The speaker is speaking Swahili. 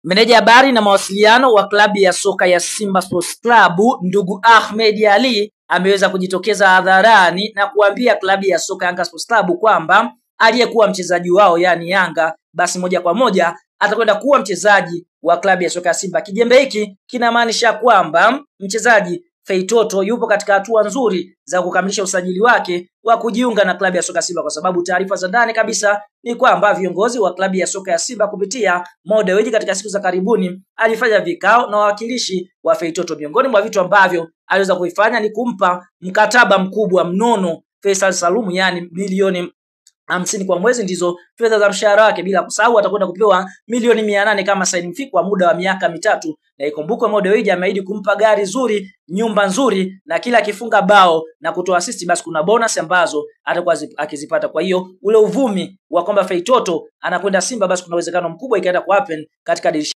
Meneja habari na mawasiliano wa klabu ya soka ya Simba Sports Club ndugu Ahmed Ally ameweza kujitokeza hadharani na kuambia klabu ya soka Yanga Sports Club kwamba aliyekuwa mchezaji wao yani Yanga basi moja kwa moja atakwenda kuwa mchezaji wa klabu ya soka ya Simba. Kijembe hiki kinamaanisha kwamba mchezaji Feitoto yupo katika hatua nzuri za kukamilisha usajili wake wa kujiunga na klabu ya soka Simba, kwa sababu taarifa za ndani kabisa ni kwamba viongozi wa klabu ya soka ya Simba kupitia Mo Dewji katika siku za karibuni alifanya vikao na wawakilishi wa Feitoto. Miongoni mwa vitu ambavyo aliweza kuifanya ni kumpa mkataba mkubwa mnono Faisal Salum, yani milioni 50 kwa mwezi ndizo fedha za mshahara wake, bila kusahau atakwenda kupewa milioni 800 kama signing fee kwa muda wa miaka mitatu. Na ikumbukwe Mo Dewji ameahidi kumpa gari nzuri, nyumba nzuri, na kila akifunga bao na kutoa assist basi kuna bonus ambazo atakuwa akizipata. Kwa hiyo ule uvumi wa kwamba Feitoto anakwenda Simba basi kuna uwezekano mkubwa ikaenda ku happen katika dirisha